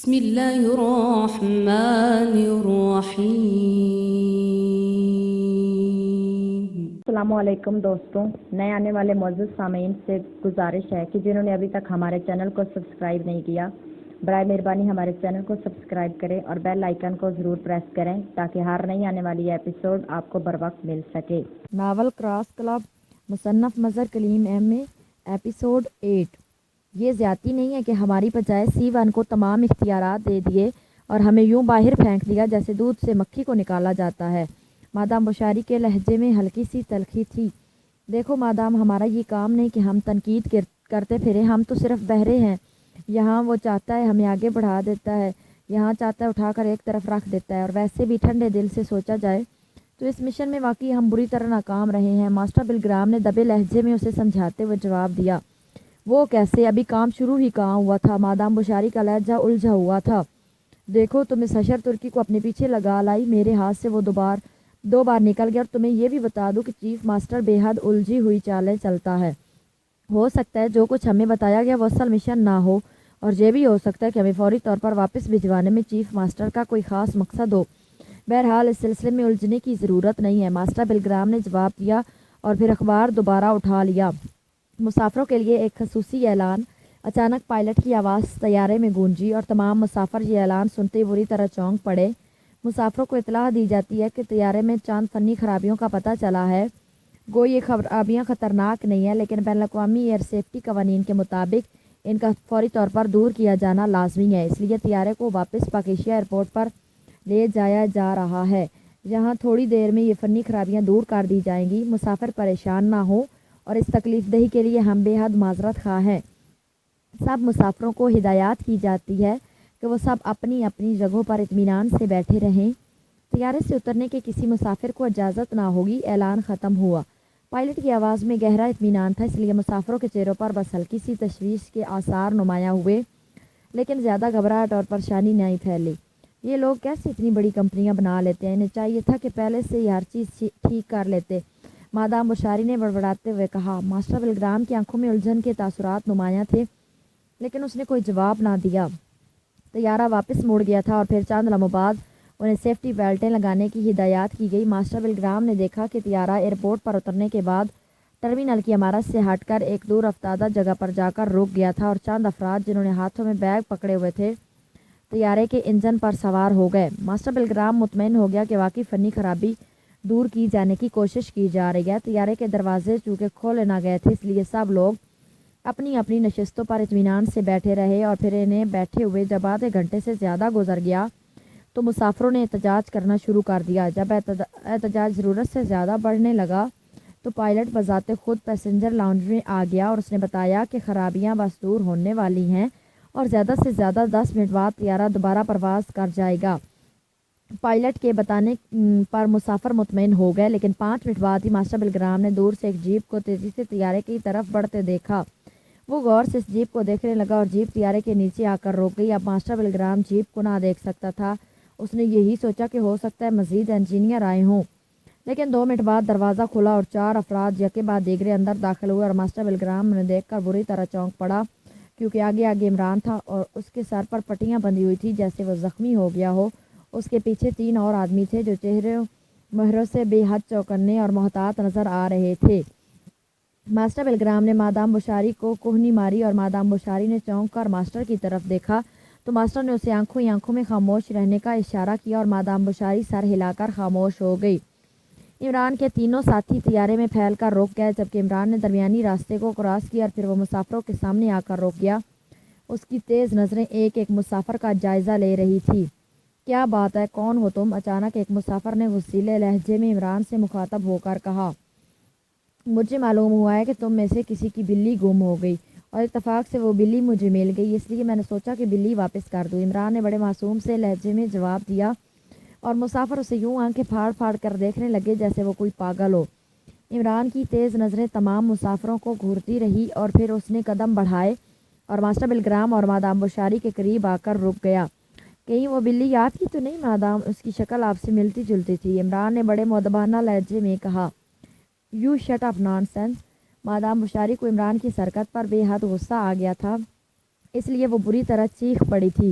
بسم اللہ الرحمن الرحیم۔ السلام علیکم دوستوں، نئے آنے والے معزز سامعین سے گزارش ہے کہ جنہوں نے ابھی تک ہمارے چینل کو سبسکرائب نہیں کیا، برائے مہربانی ہمارے چینل کو سبسکرائب کریں اور بیل آئیکن کو ضرور پریس کریں تاکہ ہر نئی آنے والی ایپیسوڈ آپ کو بروقت مل سکے۔ ناول کراس کلب، مصنف مظہر کلیم ایم اے، ایپیسوڈ 8۔ یہ زیادتی نہیں ہے کہ ہماری بجائے C1 کو تمام اختیارات دے دیے اور ہمیں یوں باہر پھینک دیا جیسے دودھ سے مکھی کو نکالا جاتا ہے۔ مادام بشاری کے لہجے میں ہلکی سی تلخی تھی۔ دیکھو مادام، ہمارا یہ کام نہیں کہ ہم تنقید کرتے پھریں، ہم تو صرف بہرے ہیں۔ یہاں وہ چاہتا ہے ہمیں آگے بڑھا دیتا ہے، یہاں چاہتا ہے اٹھا کر ایک طرف رکھ دیتا ہے، اور ویسے بھی ٹھنڈے دل سے سوچا جائے تو اس مشن میں واقعی ہم بری طرح ناکام رہے ہیں۔ ماسٹر بلگرام نے دبے لہجے میں اسے سمجھاتے ہوئے جواب دیا۔ وہ کیسے؟ ابھی کام شروع ہی کہاں ہوا تھا؟ مادام بشاری کا لہجہ الجھا ہوا تھا۔ دیکھو تم اس حشر ترکی کو اپنے پیچھے لگا لائی، میرے ہاتھ سے وہ دو بار نکل گیا، اور تمہیں یہ بھی بتا دوں کہ چیف ماسٹر بے حد الجھی ہوئی چالیں چلتا ہے۔ ہو سکتا ہے جو کچھ ہمیں بتایا گیا وہ اصل مشن نہ ہو، اور یہ بھی ہو سکتا ہے کہ ہمیں فوری طور پر واپس بھجوانے میں چیف ماسٹر کا کوئی خاص مقصد ہو۔ بہرحال اس سلسلے میں الجھنے کی ضرورت نہیں ہے، ماسٹر بلگرام نے جواب دیا اور پھر اخبار دوبارہ اٹھا لیا۔ مسافروں کے لیے ایک خصوصی اعلان۔ اچانک پائلٹ کی آواز طیارے میں گونجی اور تمام مسافر یہ اعلان سنتے بری طرح چونک پڑے۔ مسافروں کو اطلاع دی جاتی ہے کہ طیارے میں چند فنی خرابیوں کا پتہ چلا ہے۔ گو یہ خرابیاں خطرناک نہیں ہیں، لیکن بین الاقوامی ایئر سیفٹی قوانین کے مطابق ان کا فوری طور پر دور کیا جانا لازمی ہے، اس لیے طیارے کو واپس پاکیشیا ایئرپورٹ پر لے جایا جا رہا ہے، جہاں تھوڑی دیر میں یہ فنی خرابیاں دور کر دی جائیں گی۔ مسافر پریشان نہ ہو، اور اس تکلیف دہی کے لیے ہم بے حد معذرت خواہ ہیں۔ سب مسافروں کو ہدایات کی جاتی ہے کہ وہ سب اپنی اپنی جگہوں پر اطمینان سے بیٹھے رہیں۔ طیارے سے اترنے کے کسی مسافر کو اجازت نہ ہوگی۔ اعلان ختم ہوا۔ پائلٹ کی آواز میں گہرا اطمینان تھا، اس لیے مسافروں کے چہروں پر بس ہلکی سی تشویش کے آثار نمایاں ہوئے، لیکن زیادہ گھبراہٹ اور پریشانی نہیں پھیلی۔ یہ لوگ کیسے اتنی بڑی کمپنیاں بنا لیتے ہیں؟ انہیں چاہیے تھا کہ پہلے سے ہی ہر چیز ٹھیک کر لیتے، مادام بشاری نے بڑبڑاتے ہوئے کہا۔ ماسٹر بلگرام کی آنکھوں میں الجھن کے تاثرات نمایاں تھے، لیکن اس نے کوئی جواب نہ دیا۔ طیارہ واپس مڑ گیا تھا اور پھر چند لمحوں بعد انہیں سیفٹی بیلٹیں لگانے کی ہدایات کی گئی۔ ماسٹر بلگرام نے دیکھا کہ طیارہ ایئرپورٹ پر اترنے کے بعد ٹرمینل کی عمارت سے ہٹ کر ایک دور افتادہ جگہ پر جا کر رک گیا تھا، اور چند افراد جنہوں نے ہاتھوں میں بیگ پکڑے ہوئے تھے طیارے کے انجن پر سوار ہو گئے۔ ماسٹر بلگرام مطمئن ہو گیا کہ واقعی فنی خرابی دور کی جانے کی کوشش کی جا رہی ہے۔ طیارے کے دروازے چونکہ کھولے نہ گئے تھے، اس لیے سب لوگ اپنی اپنی نشستوں پر اطمینان سے بیٹھے رہے، اور پھر انہیں بیٹھے ہوئے جب آدھے گھنٹے سے زیادہ گزر گیا تو مسافروں نے احتجاج کرنا شروع کر دیا۔ جب احتجاج ضرورت سے زیادہ بڑھنے لگا تو پائلٹ بذات خود پیسنجر لاؤنج میں آ گیا اور اس نے بتایا کہ خرابیاں بس دور ہونے والی ہیں اور زیادہ سے زیادہ 10 منٹ بعد طیارہ دوبارہ پرواز کر جائے گا۔ پائلٹ کے بتانے پر مسافر مطمئن ہو گئے، لیکن 5 منٹ بعد ہی ماسٹر بلگرام نے دور سے ایک جیپ کو تیزی سے طیارے کی طرف بڑھتے دیکھا۔ وہ غور سے اس جیپ کو دیکھنے لگا اور جیپ طیارے کے نیچے آ کر رک گئی۔ اب ماسٹر بلگرام جیپ کو نہ دیکھ سکتا تھا۔ اس نے یہی سوچا کہ ہو سکتا ہے مزید انجینئر آئے ہوں، لیکن 2 منٹ بعد دروازہ کھلا اور 4 افراد یکے بعد دیگرے اندر داخل ہوئے، اور ماسٹر بلگرام نے دیکھ کر بری طرح چونک پڑا، کیونکہ آگے عمران تھا اور اس کے سر پر پٹیاں بندھی ہوئی تھی جیسے وہ زخمی ہو گیا ہو۔ اس کے پیچھے 3 اور آدمی تھے جو چہرے مہروں سے بے حد چوکنے اور محتاط نظر آ رہے تھے۔ ماسٹر بلگرام نے مادام بشاری کو کوہنی ماری اور مادام بشاری نے چونک کر ماسٹر کی طرف دیکھا تو ماسٹر نے اسے آنکھوں ہی آنکھوں میں خاموش رہنے کا اشارہ کیا اور مادام بشاری سر ہلا کر خاموش ہو گئی۔ عمران کے تینوں ساتھی طیارے میں پھیل کر رک گئے، جبکہ عمران نے درمیانی راستے کو کراس کیا اور پھر وہ مسافروں کے سامنے آ کر رک گیا۔ اس کی تیز نظریں ایک ایک مسافر کا جائزہ لے رہی تھی۔ کیا بات ہے، کون ہو تم؟ اچانک ایک مسافر نے غصیلے لہجے میں عمران سے مخاطب ہو کر کہا۔ مجھے معلوم ہوا ہے کہ تم میں سے کسی کی بلی گم ہو گئی، اور اتفاق سے وہ بلی مجھے مل گئی، اس لیے میں نے سوچا کہ بلی واپس کر دوں۔ عمران نے بڑے معصوم سے لہجے میں جواب دیا، اور مسافر اسے یوں آنکھیں پھاڑ پھاڑ کر دیکھنے لگے جیسے وہ کوئی پاگل ہو۔ عمران کی تیز نظریں تمام مسافروں کو گھورتی رہی اور پھر اس نے قدم بڑھائے اور ماسٹر بلگرام اور مادام بشاری کے قریب آ کر رک گیا۔ کہیں وہ بلی آپ کی تو نہیں مادام؟ اس کی شکل آپ سے ملتی جلتی تھی، عمران نے بڑے مؤدبانہ لہجے میں کہا۔ You shut up nonsense. مادام بشاری کو عمران کی حرکت پر بے حد غصہ آ گیا تھا، اس لیے وہ بری طرح چیخ پڑی تھی۔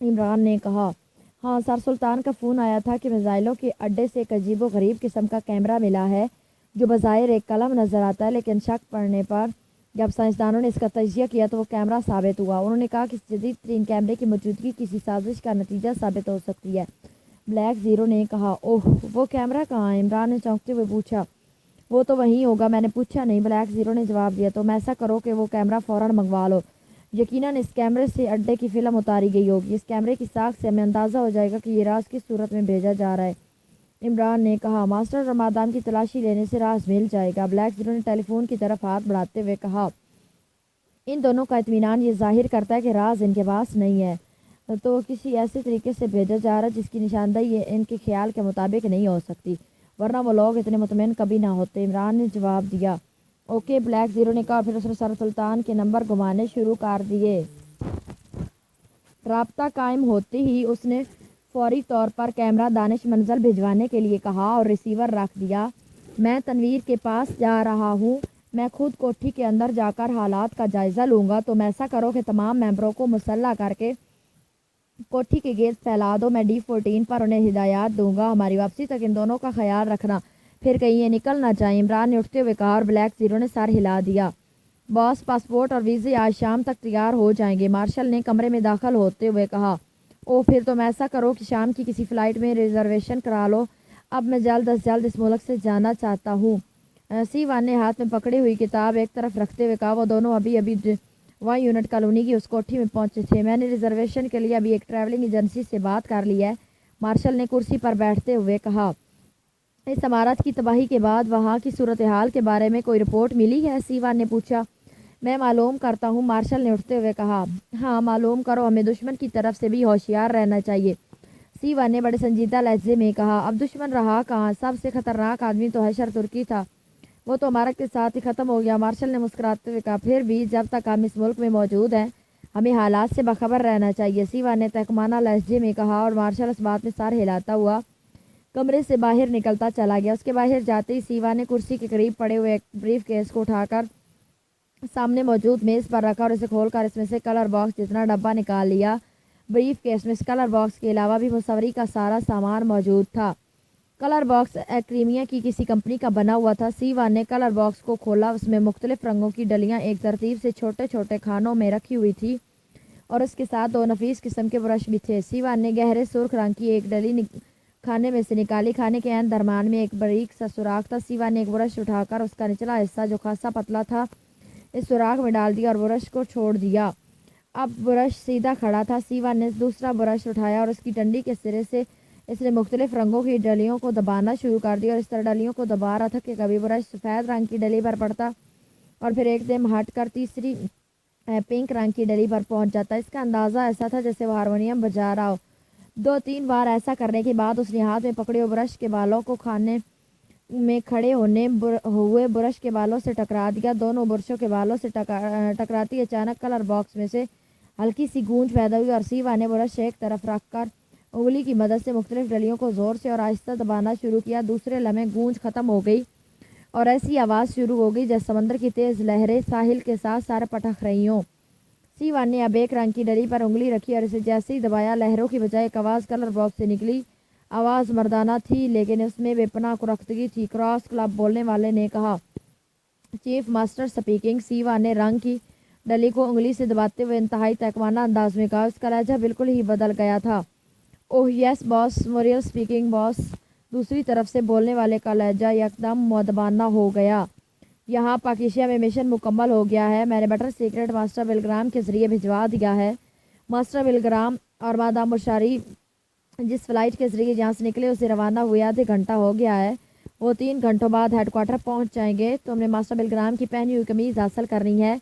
عمران نے کہا۔ ہاں سر، سلطان کا فون آیا تھا کہ میزائلوں کے اڈے سے ایک عجیب و غریب قسم کا کیمرہ ملا ہے جو بظاہر ایک قلم نظر آتا ہے، لیکن شک پڑنے پر جب سائنسدانوں نے اس کا تجزیہ کیا تو وہ کیمرہ ثابت ہوا۔ انہوں نے کہا کہ اس جدید ترین کیمرے کی موجودگی کسی سازش کا نتیجہ ثابت ہو سکتی ہے۔ بلیک زیرو نے کہا، اوہ وہ کیمرہ کہاں ہے؟ عمران نے چونکتے ہوئے پوچھا۔ وہ تو وہیں ہوگا، میں نے پوچھا نہیں، بلیک زیرو نے جواب دیا۔ تم ایسا کرو کہ وہ کیمرہ فوراً منگوا لو، یقیناً اس کیمرے سے اڈے کی فلم اتاری گئی ہوگی۔ اس کیمرے کی ساکھ سے ہمیں اندازہ ہو جائے گا کہ یہ راز کس صورت میں بھیجا جا رہا ہے۔ عمران نے کہا، ماسٹر اور مادام کی تلاشی لینے سے راز مل جائے گا۔ بلیک زیرو نے ٹیلی فون کی طرف ہاتھ بڑھاتے ہوئے کہا، ان دونوں کا اطمینان یہ ظاہر کرتا ہے کہ راز ان کے پاس نہیں ہے، تو کسی ایسے طریقے سے بھیجا جا رہا ہے جس کی نشاندہی ان کے خیال کے مطابق نہیں ہو سکتی، ورنہ وہ لوگ اتنے مطمئن کبھی نہ ہوتے۔ عمران نے جواب دیا۔ اوکے، بلیک زیرو نے کہا، پھر اس نے سر سلطان کے نمبر گھمانے شروع کر دیے۔ رابطہ قائم ہوتے ہی اس نے فوری طور پر کیمرہ دانش منزل بھجوانے کے لیے کہا اور ریسیور رکھ دیا۔ میں تنویر کے پاس جا رہا ہوں، میں خود کوٹھی کے اندر جا کر حالات کا جائزہ لوں گا۔ تم ایسا کرو کہ تمام ممبروں کو مسلح کر کے کوٹھی کے گیٹ پھیلا دو، میں D14 پر انہیں ہدایات دوں گا۔ ہماری واپسی تک ان دونوں کا خیال رکھنا، پھر کہیں یہ نکل نہ جائیں۔ عمران نے اٹھتے ہوئے کہا اور بلیک زیرو نے سر ہلا دیا۔ باس، پاسپورٹ اور ویزے آج شام تک تیار ہو جائیں گے، مارشل نے کمرے میں داخل ہوتے ہوئے کہا۔ او، پھر تم ایسا کرو کہ شام کی کسی فلائٹ میں ریزرویشن کرا لو، اب میں جلد از جلد اس ملک سے جانا چاہتا ہوں۔ C1 نے ہاتھ میں پکڑی ہوئی کتاب ایک طرف رکھتے ہوئے کہا۔ وہ دونوں ابھی ابھی 1 یونٹ کالونی کی اس کوٹھی میں پہنچے تھے۔ میں نے ریزرویشن کے لیے ابھی ایک ٹریولنگ ایجنسی سے بات کر لی ہے، مارشل نے کرسی پر بیٹھتے ہوئے کہا۔ اس عمارت کی تباہی کے بعد وہاں کی صورتحال کے بارے میں کوئی رپورٹ ملی ہے؟ C1 نے پوچھا۔ میں معلوم کرتا ہوں، مارشل نے اٹھتے ہوئے کہا۔ ہاں معلوم کرو، ہمیں دشمن کی طرف سے بھی ہوشیار رہنا چاہیے، C1 نے بڑے سنجیدہ لہجے میں کہا۔ اب دشمن رہا کہاں؟ سب سے خطرناک آدمی تو حشر ترکی تھا، وہ تو عمارت کے ساتھ ہی ختم ہو گیا، مارشل نے مسکراتے ہوئے کہا۔ پھر بھی جب تک ہم اس ملک میں موجود ہیں ہمیں حالات سے باخبر رہنا چاہیے، C1 نے تحکمانہ لہجے میں کہا اور مارشل اس بات میں سر ہلاتا ہوا کمرے سے باہر نکلتا چلا گیا۔ اس کے باہر جاتے ہی C1 نے کرسی کے قریب پڑے ہوئے ایک بریف کیس کو اٹھا کر سامنے موجود میز پر رکھا اور اسے کھول کر اس میں سے کلر باکس جتنا ڈبہ نکال لیا۔ بریف کیس میں اس کلر باکس کے علاوہ بھی مصوری کا سارا سامان موجود تھا۔ کلر باکس ایکریمیا کی کسی کمپنی کا بنا ہوا تھا۔ C1 نے کلر باکس کو کھولا، اس میں مختلف رنگوں کی ڈلیاں ایک ترتیب سے چھوٹے چھوٹے خانوں میں رکھی ہوئی تھی اور اس کے ساتھ 2 نفیس قسم کے برش بھی تھے۔ C1 نے گہرے سرخ رنگ کی ایک ڈلی کھانے میں سے نکالی، کھانے کے عین درمیان میں ایک باریک سا سوراخ تھا۔ C1 نے ایک برش اٹھا کر اس کا نچلا حصہ جو خاصا پتلا تھا اس سوراخ میں ڈال دیا اور برش کو چھوڑ دیا۔ اب برش سیدھا کھڑا تھا۔ C1 نے دوسرا برش اٹھایا اور اس کی ڈنڈی کے سرے سے اس نے مختلف رنگوں کی ڈلیوں کو دبانا شروع کر دیا اور اس طرح ڈلیوں کو دبا رہا تھا کہ کبھی برش سفید رنگ کی ڈلی پر پڑتا اور پھر ایک دم ہٹ کر تیسری پنک رنگ کی ڈلی پر پہنچ جاتا۔ اس کا اندازہ ایسا تھا جیسے وہ ہارمونیم بجا رہا ہو۔ 2-3 بار ایسا کرنے کے بعد اس نے ہاتھ میں پکڑے ہوئے برش کے بالوں کو کھانے میں کھڑے ہوئے برش کے بالوں سے ٹکرا دیا۔ دونوں برشوں کے بالوں سے ٹکراتی اچانک کلر باکس میں سے ہلکی سی گونج پیدا ہوئی اور C1 نے برش ایک طرف رکھ کر انگلی کی مدد سے مختلف ڈلیوں کو زور سے اور آہستہ دبانا شروع کیا۔ دوسرے لمحے گونج ختم ہو گئی اور ایسی آواز شروع ہو گئی جیسے سمندر کی تیز لہریں ساحل کے ساتھ سر پٹخ رہی ہوں۔ C1 نے اب ایک رنگ کی ڈلی پر انگلی رکھی اور اسے جیسے ہی دبایا لہروں کی بجائے ایک آواز کلر باکس سے نکلی۔ آواز مردانہ تھی لیکن اس میں بے پناہ کرختگی تھی۔ کراس کلب بولنے والے نے کہا، چیف ماسٹر سپیکنگ۔ C1 نے رنگ کی ڈلی کو انگلی سے دباتے ہوئے انتہائی تحکمانہ انداز میں کہا۔ اس کا لہجہ بالکل ہی بدل گیا تھا۔ اوہ یس باس، موریل سپیکنگ باس۔ دوسری طرف سے بولنے والے کا لہجہ یکدم مؤدبانہ ہو گیا۔ یہاں پاکیشیا میں مشن مکمل ہو گیا ہے، میں نے بٹر سیکرٹ ماسٹر بلگرام کے ذریعے بھجوا دیا ہے۔ ماسٹر بلگرام اور مادام بشاری جس فلائٹ کے ذریعے یہاں سے نکلے اسے روانہ ہوئے آدھے گھنٹہ ہو گیا ہے، وہ 3 گھنٹوں بعد ہیڈ کوارٹر پہنچ جائیں گے۔ تم نے ماسٹر بلگرام کی پہنی ہوئی قمیض حاصل کرنی ہے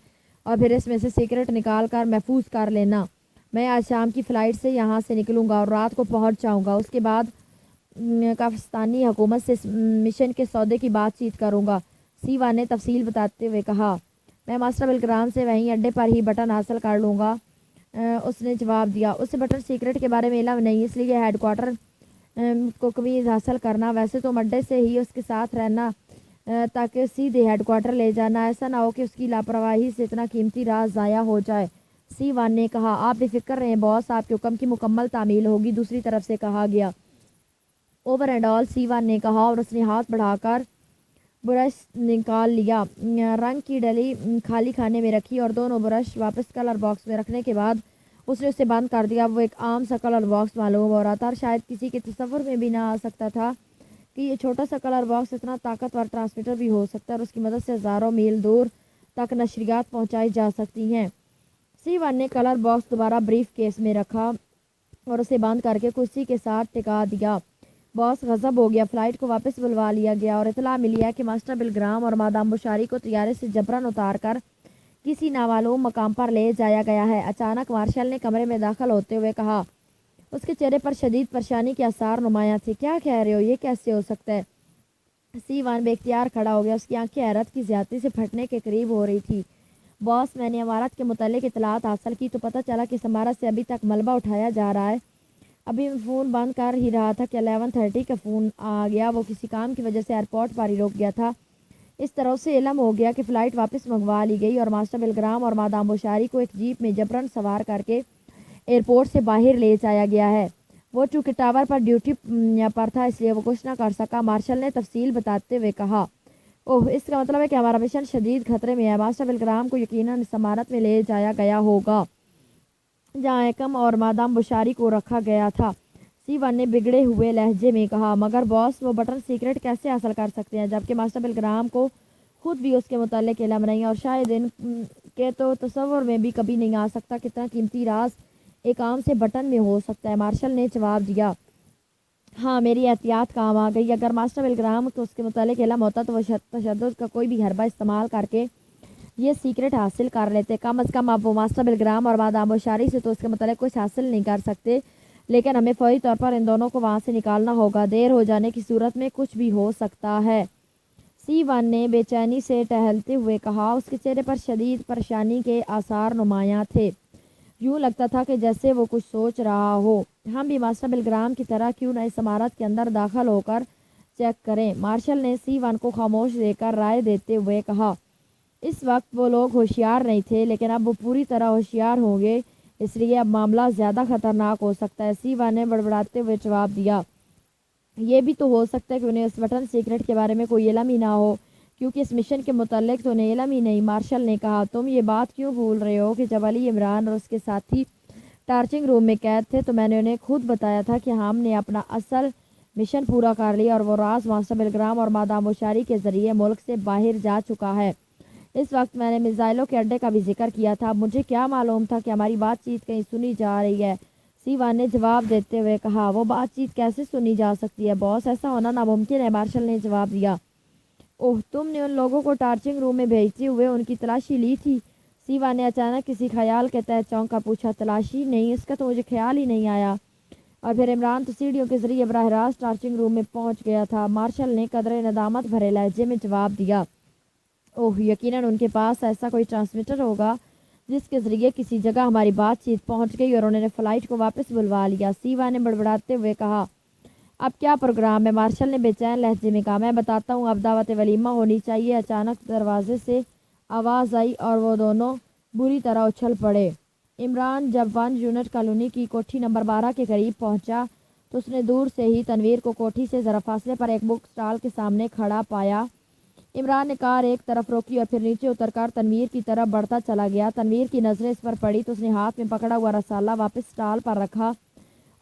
اور پھر اس میں سے سیکرٹ نکال کر محفوظ کر لینا۔ میں آج شام کی فلائٹ سے یہاں سے نکلوں گا اور رات کو پہنچ جاؤں گا۔ اس کے بعد پاکستانی حکومت سے مشن کے سودے کی بات چیت کروں گا، C1 نے تفصیل بتاتے ہوئے کہا۔ میں ماسٹر بلگرام سے وہیں اڈے پر ہی بٹن حاصل کر لوں گا، اس نے جواب دیا۔ اسے بٹر سیکرٹ کے بارے میں علم نہیں، اس لیے ہیڈ کوارٹر کو قمیض حاصل کرنا، ویسے تو اڈے سے ہی اس کے ساتھ رہنا تاکہ سیدھے ہیڈ کوارٹر لے جانا، ایسا نہ ہو کہ اس کی لاپرواہی سے اتنا قیمتی راز ضائع ہو جائے۔ سی-1 نے کہا آپ بے فکر رہیں باس، آپ کے حکم کی مکمل تعمیل ہوگی۔ دوسری طرف سے کہا گیا اوور اینڈ آل، سی-1 نے کہا اور اس نے ہاتھ بڑھا کر برش نکال لیا، رنگ کی ڈلی خالی خانے میں رکھی اور دونوں برش واپس کلر باکس میں رکھنے کے بعد اس نے اسے بند کر دیا۔ وہ ایک عام سا کلر باکس معلوم ہو رہا تھا اور شاید کسی کے تصور میں بھی نہ آ سکتا تھا کہ یہ چھوٹا سا کلر باکس اتنا طاقتور ٹرانسمیٹر بھی ہو سکتا ہے اور اس کی مدد سے ہزاروں میل دور تک نشریات پہنچائی جا سکتی ہیں۔ سی-1 نے کلر باکس دوبارہ بریف کیس میں رکھا اور اسے بند کر کے کرسی کے ساتھ ٹکا دیا۔ باس غضب ہو گیا۔ فلائٹ کو واپس بلوا لیا گیا اور اطلاع ملی ہے کہ ماسٹر بلگرام اور مادام بشاری کو طیارے سے جبراً اتار کر کسی نامعلوم مقام پر لے جایا گیا ہے۔ اچانک مارشل نے کمرے میں داخل ہوتے ہوئے کہا۔ اس کے چہرے پر شدید پریشانی کے آثار نمایاں تھے۔ کیا کہہ رہے ہو؟ یہ کیسے ہو سکتا ہے؟ سی-1 بے اختیار کھڑا ہو گیا۔ اس کی آنکھیں حیرت کی زیادتی سے پھٹنے کے قریب ہو رہی تھی۔ باس، میں نے عمارت کے متعلق اطلاعات حاصل کی تو پتہ چلا کہ اس عمارت سے ابھی تک ملبہ اٹھایا جا رہا ہے۔ ابھی میں فون بند کر ہی رہا تھا کہ 11:30 کا فون آ گیا۔ وہ کسی کام کی وجہ سے ایئرپورٹ پر ہی رک گیا تھا۔ اس طرح اسے علم ہو گیا کہ فلائٹ واپس منگوا لی گئی اور ماسٹر بلگرام اور مادام بشاری کو ایک جیپ میں جبراً سوار کر کے ایئرپورٹ سے باہر لے جایا گیا ہے۔ وہ چونکہ ٹاور پر ڈیوٹی پر تھا اس لیے وہ کچھ نہ کر سکا۔ مارشل نے تفصیل بتاتے ہوئے کہا اوہ، اس کا مطلب ہے کہ ہمارا مشن شدید خطرے میں ہے۔ ماسٹر بلگرام کو یقیناً اس عمارت میں لے جایا گیا ہوگا جہاں ایکم اور مادام بشاری کو رکھا گیا تھا۔ سی-1 نے بگڑے ہوئے لہجے میں کہا مگر باس، وہ بٹن سیکرٹ کیسے حاصل کر سکتے ہیں جبکہ ماسٹر بلگرام کو خود بھی اس کے متعلق علم نہیں اور شاید ان کے تو تصور میں بھی کبھی نہیں آ سکتا کتنا قیمتی راز ایک عام سے بٹن میں ہو سکتا ہے۔ مارشل نے جواب دیا ہاں، میری احتیاط کام آ گئی۔ اگر ماسٹر بلگرام کو اس کے متعلق علم ہوتا تو وہ تشدد کا کوئی بھی حربہ استعمال کر کے یہ سیکرٹ حاصل کر لیتے۔ کم از کم اب وہ ماسٹر بلگرام اور مادام بشاری سے تو اس کے متعلق کچھ حاصل نہیں کر سکتے، لیکن ہمیں فوری طور پر ان دونوں کو وہاں سے نکالنا ہوگا۔ دیر ہو جانے کی صورت میں کچھ بھی ہو سکتا ہے۔ سی-1 نے بے چینی سے ٹہلتے ہوئے کہا۔ اس کے چہرے پر شدید پریشانی کے آثار نمایاں تھے۔ یوں لگتا تھا کہ جیسے وہ کچھ سوچ رہا ہو۔ ہم بھی ماسٹر بلگرام کی طرح کیوں نہ اس عمارت کے اندر داخل ہو کر چیک کریں؟ مارشل نے سی-1 کو خاموش دے کر رائے دیتے ہوئے کہا۔ اس وقت وہ لوگ ہوشیار نہیں تھے لیکن اب وہ پوری طرح ہوشیار ہوں گے، اس لیے اب معاملہ زیادہ خطرناک ہو سکتا ہے۔ سی-1 نے بڑبڑاتے ہوئے جواب دیا یہ بھی تو ہو سکتا ہے کہ انہیں اس بٹن سیکرٹ کے بارے میں کوئی علم ہی نہ ہو، کیونکہ اس مشن کے متعلق تو انہیں علم ہی نہیں۔ مارشل نے کہا تم یہ بات کیوں بھول رہے ہو کہ جب علی عمران اور اس کے ساتھی ٹارچنگ روم میں قید تھے تو میں نے انہیں خود بتایا تھا کہ ہم نے اپنا اصل مشن پورا کر لیا اور وہ راز ماسٹر بلگرام اور مادام بشاری کے ذریعے ملک سے باہر جا چکا ہے۔ اس وقت میں نے میزائلوں کے اڈے کا بھی ذکر کیا تھا۔ مجھے کیا معلوم تھا کہ ہماری بات چیت کہیں سنی جا رہی ہے؟ سی-1 نے جواب دیتے ہوئے کہا وہ بات چیت کیسے سنی جا سکتی ہے باس؟ ایسا ہونا ناممکن ہے۔ مارشل نے جواب دیا اوہ، تم نے ان لوگوں کو ٹارچنگ روم میں بھیجتے ہوئے ان کی تلاشی لی تھی؟ سی-1 نے اچانک کسی خیال کے تحت چونک کر پوچھا۔ تلاشی؟ نہیں، اس کا تو مجھے خیال ہی نہیں آیا۔ اور پھر عمران تو سیڑھیوں کے ذریعے براہ راست ٹارچنگ روم میں پہنچ گیا تھا۔ مارشل نے قدرے ندامت بھرے لہجے میں جواب دیا اوہ، یقیناً ان کے پاس ایسا کوئی ٹرانسمیٹر ہوگا جس کے ذریعے کسی جگہ ہماری بات چیت پہنچ گئی اور انہوں نے فلائٹ کو واپس بلوا لیا۔ سی-1 نے بڑبڑاتے ہوئے کہا اب کیا پروگرام ہے؟ مارشل نے بے چین لہجے میں کہا میں بتاتا ہوں، اب دعوت ولیمہ ہونی چاہیے۔ اچانک دروازے سے آواز آئی اور وہ دونوں بری طرح اچھل پڑے۔ عمران جب 1 یونٹ کالونی کی کوٹھی نمبر 12 کے قریب پہنچا تو اس نے دور سے ہی تنویر کو کوٹھی سے ذرا فاصلے پر ایک بک سٹال کے سامنے کھڑا پایا۔ عمران نے کار ایک طرف روکی اور پھر نیچے اتر کر تنویر کی طرف بڑھتا چلا گیا۔ تنویر کی نظریں اس پر پڑی تو اس نے ہاتھ میں پکڑا ہوا رسالہ واپس سٹال پر رکھا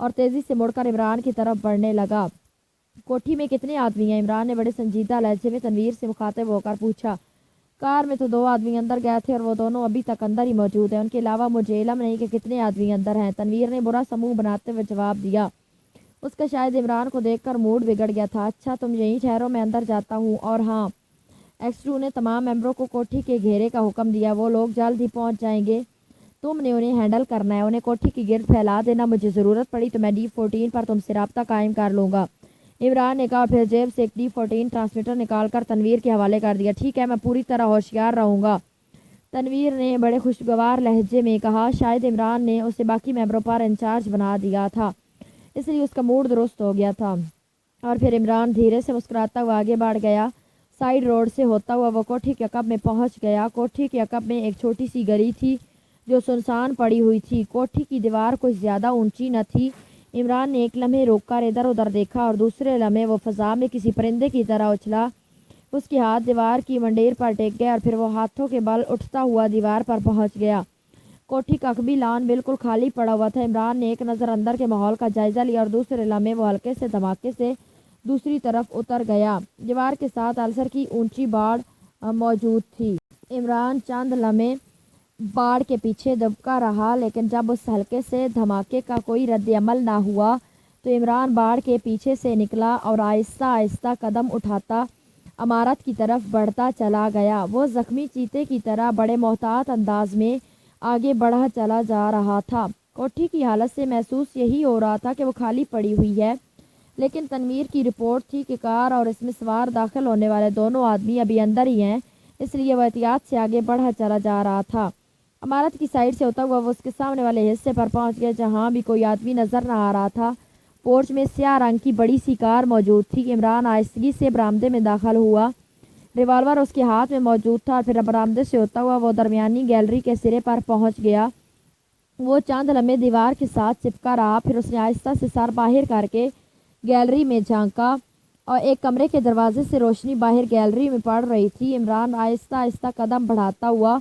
اور تیزی سے مڑ کر عمران کی طرف بڑھنے لگا۔ کوٹھی میں کتنے آدمی ہیں؟ عمران نے بڑے سنجیدہ لہجے میں تنویر سے مخاطب ہو کر پوچھا۔ کار میں تو 2 آدمی اندر گئے تھے اور وہ دونوں ابھی تک اندر ہی موجود ہیں، ان کے علاوہ مجھے علم نہیں کہ کتنے آدمی اندر ہیں۔ تنویر نے برا سا منہ بناتے ہوئے جواب دیا۔ اس کا شاید عمران کو دیکھ کر موڈ بگڑ گیا تھا۔ اچھا، تم یہیں ٹھہرو، میں اندر جاتا ہوں۔ اور ہاں، ایکس-2 نے تمام ممبروں کو کوٹھی کے گھیرے کا حکم دیا، وہ لوگ جلد ہی پہنچ جائیں گے، تم نے انہیں ہینڈل کرنا ہے، انہیں کوٹھی کے گرد پھیلا دینا، مجھے ضرورت پڑی تو میں D14 پر تم سے رابطہ قائم کر لوں گا۔ عمران نے کہا اور پھر جیب سے ایک D14 ٹرانسمیٹر نکال کر تنویر کے حوالے کر دیا۔ ٹھیک ہے، میں پوری طرح ہوشیار رہوں گا، تنویر نے بڑے خوشگوار لہجے میں کہا۔ شاید عمران نے اسے باقی ممبروں پر انچارج بنا دیا تھا، اس لیے اس کا موڈ درست ہو گیا تھا۔ اور پھر عمران دھیرے سے مسکراتا ہوا آگے بڑھ گیا۔ سائیڈ روڈ سے ہوتا ہوا وہ کوٹھی کے عقب میں پہنچ گیا۔ کوٹھی کے عقب میں ایک چھوٹی سی گلی تھی جو سنسان پڑی ہوئی تھی۔ کوٹھی کی دیوار کچھ زیادہ اونچی نہ تھی۔ عمران نے ایک لمحے روک کر ادھر ادھر دیکھا اور دوسرے لمحے وہ فضا میں کسی پرندے کی طرح اچھلا۔ اس کے ہاتھ دیوار کی منڈیر پر ٹک گئے اور پھر وہ ہاتھوں کے بل اٹھتا ہوا دیوار پر پہنچ گیا۔ کوٹھی کا قبی لان بالکل خالی پڑا ہوا تھا۔ عمران نے ایک نظر اندر کے ماحول کا جائزہ لیا اور دوسرے لمحے وہ ہلکے سے دھماکے سے دوسری طرف اتر گیا۔ دیوار کے ساتھ السر کی اونچی باڑ موجود تھی۔ عمران چند لمحے باڑ کے پیچھے دبکا رہا، لیکن جب اس ہلکے سے دھماکے کا کوئی رد عمل نہ ہوا تو عمران باڑ کے پیچھے سے نکلا اور آہستہ آہستہ قدم اٹھاتا عمارت کی طرف بڑھتا چلا گیا۔ وہ زخمی چیتے کی طرح بڑے محتاط انداز میں آگے بڑھا چلا جا رہا تھا۔ کوٹھی کی حالت سے محسوس یہی ہو رہا تھا کہ وہ خالی پڑی ہوئی ہے، لیکن تنویر کی رپورٹ تھی کہ کار اور اس میں سوار داخل ہونے والے دونوں آدمی ابھی اندر ہی ہیں، اس لیے وہ احتیاط سے آگے بڑھا چلا جا رہا تھا۔ عمارت کی سائڈ سے ہوتا ہوا وہ اس کے سامنے والے حصے پر پہنچ گیا جہاں بھی کوئی آدمی نظر نہ آ رہا تھا۔ پورچ میں سیاہ رنگ کی بڑی سی کار موجود تھی۔ عمران آہستگی سے برآمدے میں داخل ہوا۔ ریوالور اس کے ہاتھ میں موجود تھا اور پھر برآمدے سے ہوتا ہوا وہ درمیانی گیلری کے سرے پر پہنچ گیا۔ وہ چند لمحے دیوار کے ساتھ چپکا رہا، پھر اس نے آہستہ سے سر باہر کر کے گیلری میں جھانکا اور ایک کمرے کے دروازے سے روشنی باہر گیلری میں پڑ رہی تھی۔ عمران آہستہ آہستہ قدم بڑھاتا ہوا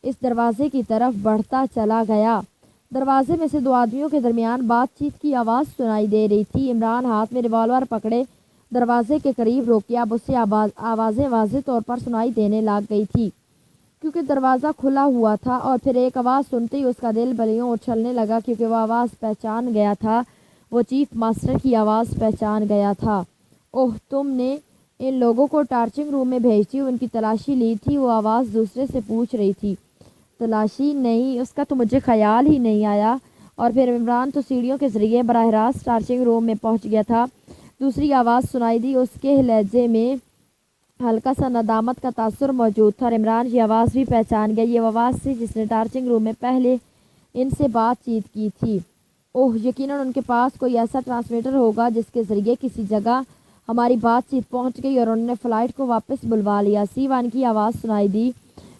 اس دروازے کی طرف بڑھتا چلا گیا۔ دروازے میں سے دو آدمیوں کے درمیان بات چیت کی آواز سنائی دے رہی تھی۔ عمران ہاتھ میں ریوالور پکڑے دروازے کے قریب روکیا۔ اب اسے آوازیں واضح طور پر سنائی دینے لگ گئی تھی کیونکہ دروازہ کھلا ہوا تھا، اور پھر ایک آواز سنتے ہی اس کا دل بلیوں اچھلنے لگا کیونکہ وہ آواز پہچان گیا تھا۔ وہ چیف ماسٹر کی آواز پہچان گیا تھا۔ اوہ، تم نے ان لوگوں کو ٹارچنگ روم میں بھیجتی ہوئی ان کی تلاشی لی تھی؟ وہ آواز دوسرے سے پوچھ رہی تھی۔ تلاشی؟ نہیں، اس کا تو مجھے خیال ہی نہیں آیا۔ اور پھر عمران تو سیڑھیوں کے ذریعے براہ راست ٹارچنگ روم میں پہنچ گیا تھا۔ دوسری آواز سنائی دی۔ اس کے لہجے میں ہلکا سا ندامت کا تاثر موجود تھا اور عمران یہ آواز بھی پہچان گیا۔ یہ وہ آواز تھی جس نے ٹارچنگ روم میں پہلے ان سے بات چیت کی تھی۔ اوہ، یقیناً ان کے پاس کوئی ایسا ٹرانسمیٹر ہوگا جس کے ذریعے کسی جگہ ہماری بات چیت پہنچ گئی اور انہوں نے فلائٹ کو واپس بلوا لیا۔ C1 کی آواز سنائی دی۔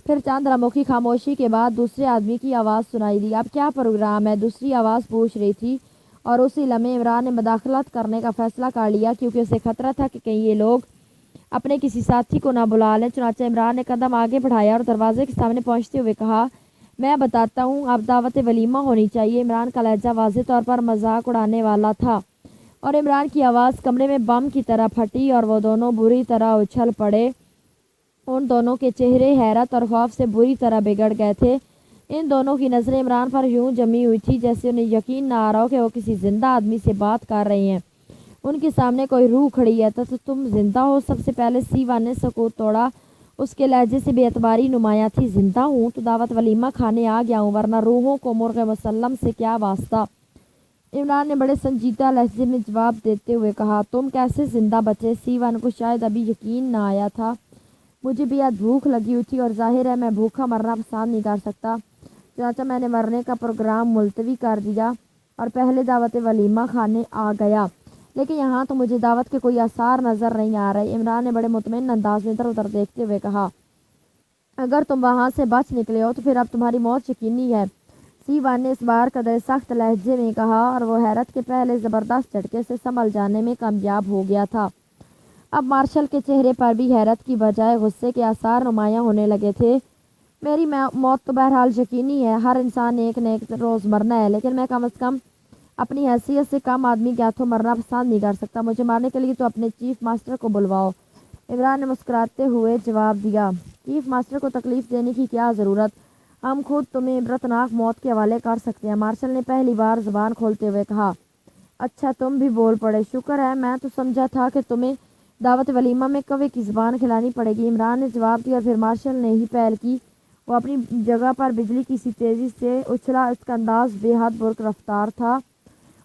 پھر چند لمحوں کی خاموشی کے بعد دوسرے آدمی کی آواز سنائی دی۔ اب کیا پروگرام ہے؟ دوسری آواز پوچھ رہی تھی، اور اسی لمحے عمران نے مداخلت کرنے کا فیصلہ کر لیا کیونکہ اسے خطرہ تھا کہ کہیں یہ لوگ اپنے کسی ساتھی کو نہ بلا لیں۔ چنانچہ عمران نے قدم آگے بڑھایا اور دروازے کے سامنے پہنچتے ہوئے کہا، میں بتاتا ہوں، اب دعوت ولیمہ ہونی چاہیے۔ عمران کا لہجہ واضح طور پر مذاق اڑانے والا تھا اور عمران کی آواز کمرے میں بم کی طرح پھٹی اور وہ دونوں بری طرح اچھل پڑے۔ ان دونوں کے چہرے حیرت اور خوف سے بری طرح بگڑ گئے تھے۔ ان دونوں کی نظریں عمران پر یوں جمی ہوئی تھی جیسے انہیں یقین نہ آ رہا ہو کہ وہ کسی زندہ آدمی سے بات کر رہے ہیں۔ ان کے سامنے کوئی روح کھڑی ہے۔ تو تم زندہ ہو؟ سب سے پہلے C1 نے سکوت توڑا۔ اس کے لہجے سے بے اعتباری نمایاں تھی۔ زندہ ہوں تو دعوت ولیمہ کھانے آ گیا ہوں، ورنہ روحوں کو مرغ مسلم سے کیا واسطہ؟ عمران نے بڑے سنجیدہ لہجے میں جواب دیتے ہوئے کہا، تم کیسے زندہ بچے؟ C1 کو شاید ابھی یقین نہ آیا تھا۔ مجھے بھی آج بھوک لگی ہوئی تھی اور ظاہر ہے میں بھوکا مرنا پسند نہیں کر سکتا، چنانچہ میں نے مرنے کا پروگرام ملتوی کر دیا اور پہلے دعوت ولیمہ کھانے آ گیا، لیکن یہاں تو مجھے دعوت کے کوئی آثار نظر نہیں آ رہے۔ عمران نے بڑے مطمئن انداز میں ادھر ادھر دیکھتے ہوئے کہا، اگر تم وہاں سے بچ نکلے ہو تو پھر اب تمہاری موت یقینی ہے۔ C1 نے اس بار قدر سخت لہجے میں کہا اور وہ حیرت کے پہلے زبردست جھٹکے سے سنبھل جانے میں کامیاب ہو گیا تھا۔ اب مارشل کے چہرے پر بھی حیرت کی بجائے غصے کے آثار نمایاں ہونے لگے تھے۔ میری موت تو بہرحال یقینی ہے، ہر انسان ایک نہ ایک روز مرنا ہے، لیکن میں کم از کم اپنی حیثیت سے کم آدمی کے ہاتھوں مرنا پسند نہیں کر سکتا۔ مجھے مارنے کے لیے تو اپنے چیف ماسٹر کو بلواؤ۔ عمران نے مسکراتے ہوئے جواب دیا، چیف ماسٹر کو تکلیف دینے کی کیا ضرورت؟ ہم خود تمہیں عبرتناک موت کے حوالے کر سکتے ہیں۔ مارشل نے پہلی بار زبان کھولتے ہوئے کہا، اچھا تم بھی بول پڑے، شکر ہے، میں تو سمجھا تھا کہ تمہیں دعوت ولیمہ میں کوے کی زبان کھلانی پڑے گی۔ عمران نے جواب دیا اور پھر مارشل نے ہی پہل کی۔ وہ اپنی جگہ پر بجلی کی سی تیزی سے اچھلا۔ اس کا انداز بے حد برق رفتار تھا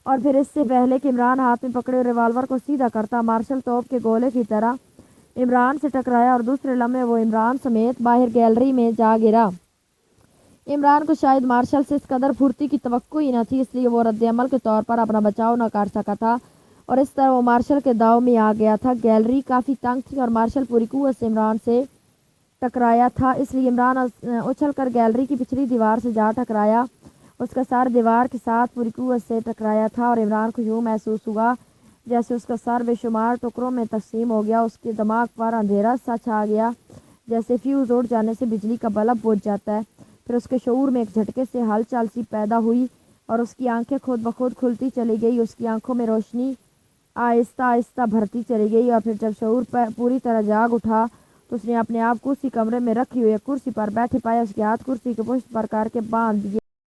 اور پھر اس سے پہلے کہ عمران ہاتھ میں پکڑے ریوالور کو سیدھا کرتا، مارشل توپ کے گولے کی طرح عمران سے ٹکرایا اور دوسرے لمحے وہ عمران سمیت باہر گیلری میں جا گرا۔ عمران کو شاید مارشل سے اس قدر پھرتی کی توقع ہی نہ تھی، اس لیے وہ رد عمل کے طور پر اپنا بچاؤ نہ کر سکا تھا اور اس طرح وہ مارشل کے داؤ میں آ گیا تھا۔ گیلری کافی تنگ تھی اور مارشل پوری قوت سے عمران سے ٹکرایا تھا، اس لیے عمران اچھل کر گیلری کی پچھلی دیوار سے جا ٹکرایا۔ اس کا سر دیوار کے ساتھ پوری قوت سے ٹکرایا تھا اور عمران کو یوں محسوس ہوا جیسے اس کا سر بے شمار ٹکڑوں میں تقسیم ہو گیا۔ اس کے دماغ پر اندھیرا سا چھا گیا، جیسے فیوز اڑ جانے سے بجلی کا بلب بجھ جاتا ہے۔ پھر اس کے شعور میں ایک جھٹکے سے ہلچل سی پیدا ہوئی اور اس کی آنکھیں خود بخود کھلتی چلی گئی۔ اس کی آنکھوں میں روشنی آہستہ آہستہ بھرتی چلی گئی اور پھر جب شعور پوری طرح جاگ اٹھا تو اس نے اپنے آپ کرسی کمرے میں رکھی ہوئی کرسی پر بیٹھے پائے اس کے ہاتھ کرسی کے پشت پر کر کے باندھ دیے۔